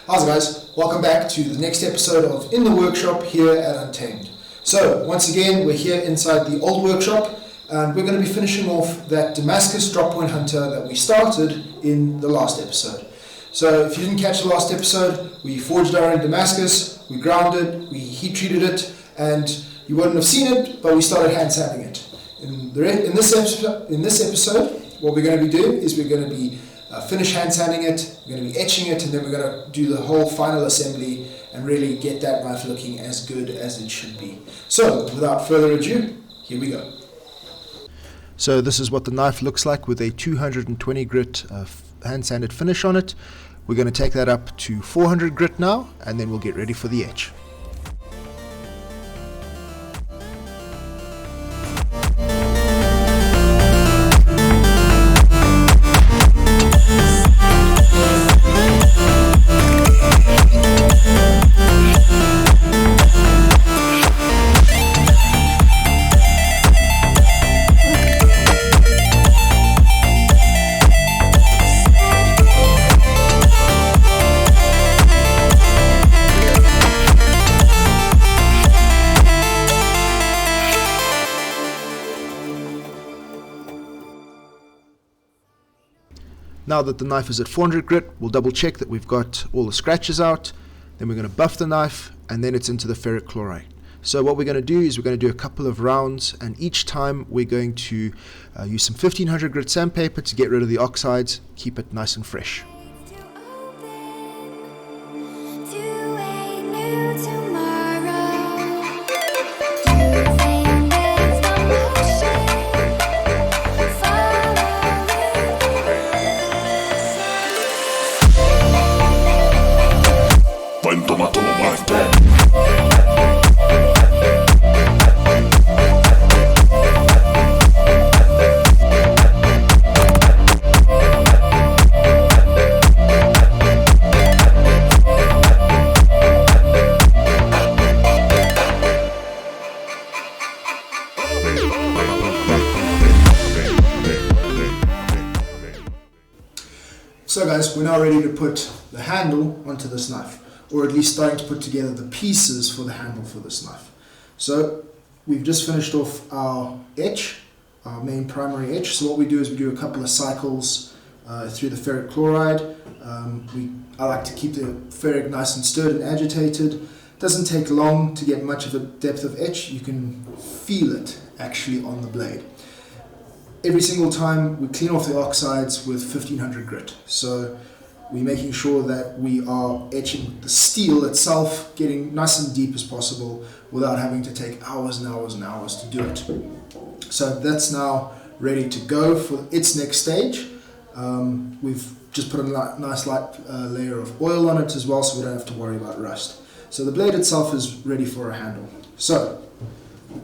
How's it, guys? Welcome back to the next episode of In the Workshop here at Untamed. So once again, we're here inside the old workshop, and we're going to be finishing off that Damascus drop point hunter that we started in the last episode. So if you didn't catch the last episode, we forged our own Damascus, we ground it, we heat treated it, and you wouldn't have seen it, but we started hand sanding it. In this episode, what we're going to be doing is we're going to be finish hand sanding it, we're going to be etching it, and then we're going to do the whole final assembly and really get that knife looking as good as it should be. So without further ado, here we go. So this is what the knife looks like with a 220 grit hand sanded finish on it. We're going to take that up to 400 grit now, and then we'll get ready for the etch. Now that the knife is at 400 grit, we'll double check that we've got all the scratches out. Then we're going to buff the knife, and then it's into the ferric chloride. So what we're going to do is we're going to do a couple of rounds, and each time we're going to use some 1500 grit sandpaper to get rid of the oxides, keep it nice and fresh. So guys, we're now ready to put the handle onto this knife, or at least starting to put together the pieces for the handle for this knife. So we've just finished off our etch, our main primary etch. So what we do is we do a couple of cycles through the ferric chloride. I like to keep the ferric nice and stirred and agitated. It doesn't take long to get much of a depth of etch. You can feel it actually on the blade. Every single time we clean off the oxides with 1500 grit. So we're making sure that we are etching the steel itself, getting nice and deep as possible without having to take hours and hours and hours to do it. So that's now ready to go for its next stage. We've just put a nice light layer of oil on it as well, so we don't have to worry about rust. So the blade itself is ready for a handle. So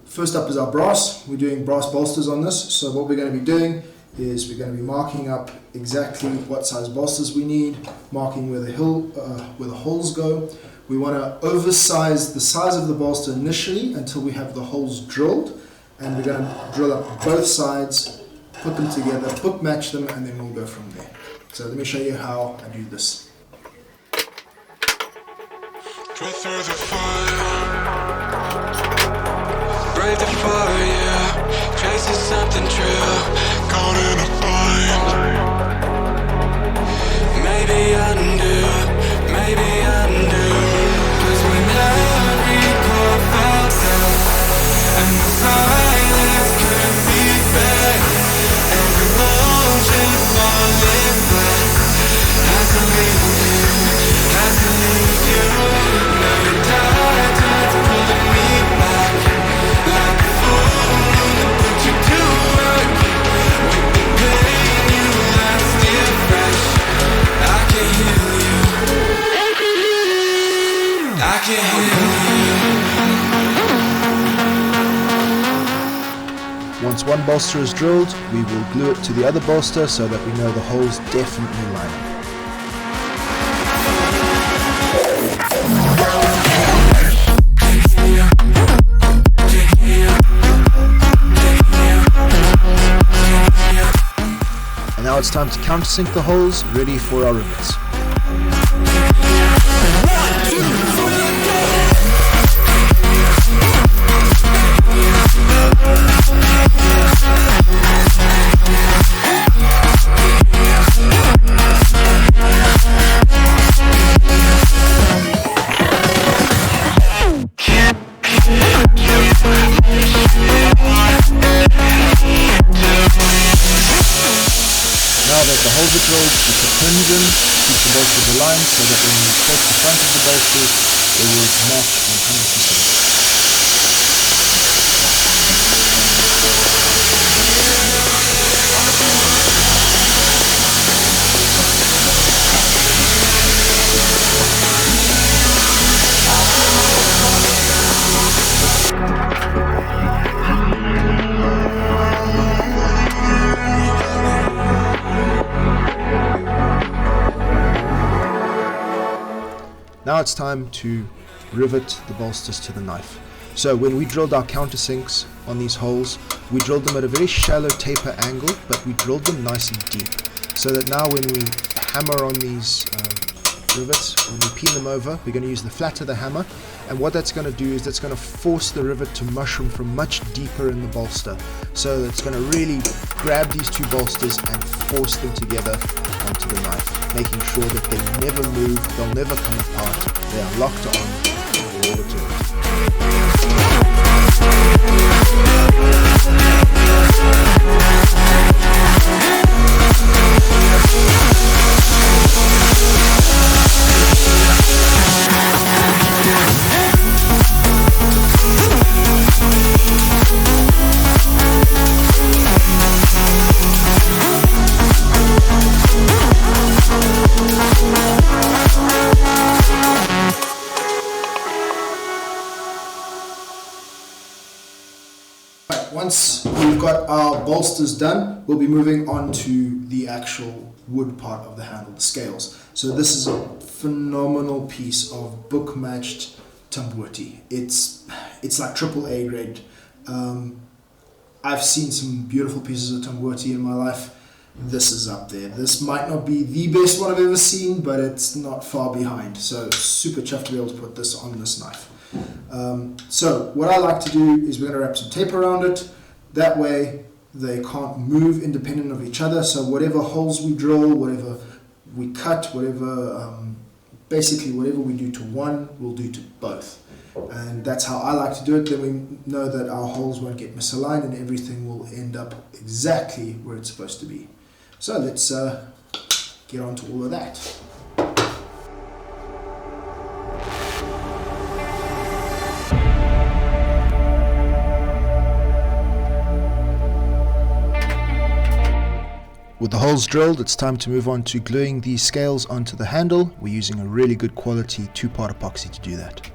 first up is our brass. We're doing brass bolsters on this. So what we're going to be doing is we're going to be marking up exactly what size bolsters we need, marking where the holes go. We want to oversize the size of the bolster initially until we have the holes drilled, and we're going to drill up both sides, put them together, book match them, and then we'll go from there. So let me show you how I do this. Go through the fire, break the fire, chasing something true, caught in a bind. Maybe undo, 'cause when every chord fell down and the silence couldn't be fed, every motion falling flat, has to leave you. Now the tide turns pulling me back, like a fool to put you to work. With the pain you left still fresh, I can heal you. I can heal you. Once one bolster is drilled, we will glue it to the other bolster so that we know the holes definitely line up. And now it's time to countersink the holes, ready for our rivets. Now that the holes are drilled, put the pins in, keep the bolsters aligned so that when you face the front of the bolsters, they will match 100%. Now it's time to rivet the bolsters to the knife. So when we drilled our countersinks on these holes, we drilled them at a very shallow taper angle, but we drilled them nice and deep, so that now when we hammer on these rivets, when we pin them over, we're going to use the flat of the hammer, and what that's going to do is that's going to force the rivet to mushroom from much deeper in the bolster. So it's going to really grab these two bolsters and force them together onto the knife, making sure that they never move, they'll never come apart, they are locked on all the time. Once we've got our bolsters done, we'll be moving on to the actual wood part of the handle, the scales. So this is a phenomenal piece of book matched tambuti. It's like AAA grade. I've seen some beautiful pieces of tambuti in my life. This is up there. This might not be the best one I've ever seen, but it's not far behind. So super chuffed to be able to put this on this knife. So what I like to do is we're going to wrap some tape around it. That way they can't move independent of each other. So whatever holes we drill, whatever we cut, whatever basically whatever we do to one, we'll do to both. And that's how I like to do it. Then we know that our holes won't get misaligned and everything will end up exactly where it's supposed to be. So let's get on to all of that. With the holes drilled, it's time to move on to gluing these scales onto the handle. We're using a really good quality 2-part epoxy to do that.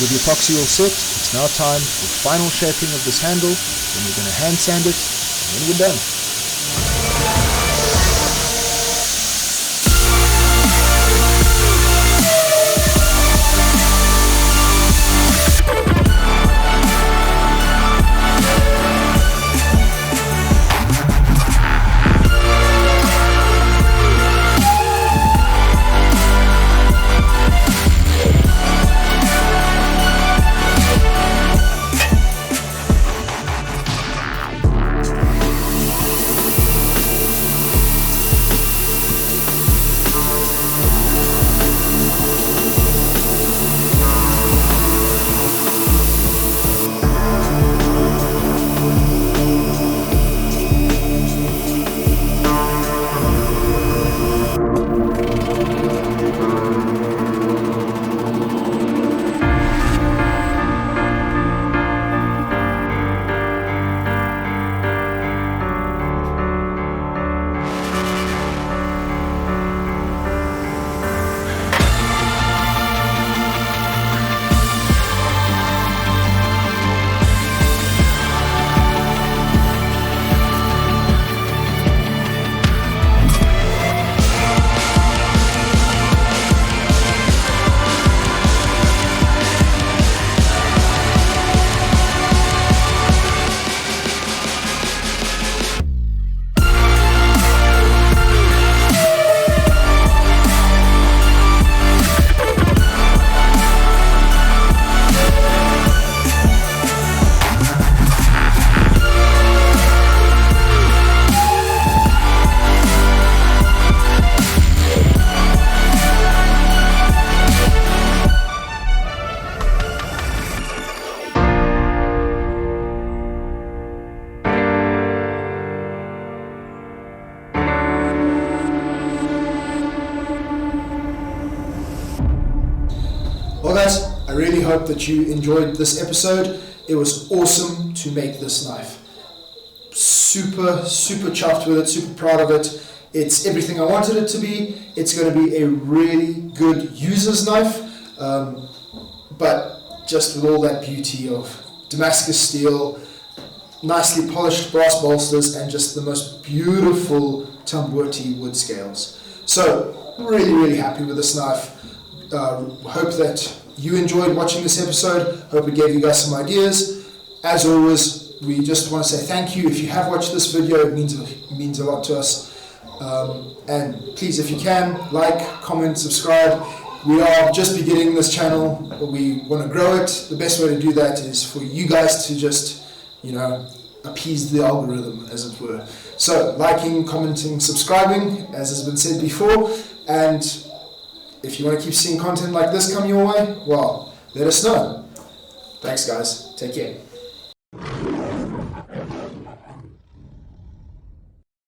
With the epoxy all set, it's now time for final shaping of this handle. Then we're going to hand sand it, and then we're done. Well guys, I really hope that you enjoyed this episode. It was awesome to make this knife. Super chuffed with it, super proud of it. It's everything I wanted it to be. It's going to be a really good user's knife, but just with all that beauty of Damascus steel, nicely polished brass bolsters, and just the most beautiful Tambuti wood scales. So really happy with this knife. Hope that you enjoyed watching this episode. Hope it gave you guys some ideas. As always, we just want to say thank you. If you have watched this video, it means a lot to us. And please, if you can, like, comment, subscribe. We are just beginning this channel, but we want to grow it. The best way to do that is for you guys to just, appease the algorithm, as it were. So, liking, commenting, subscribing, as has been said before. And if you want to keep seeing content like this come your way, well, let us know. Thanks, guys. Take care.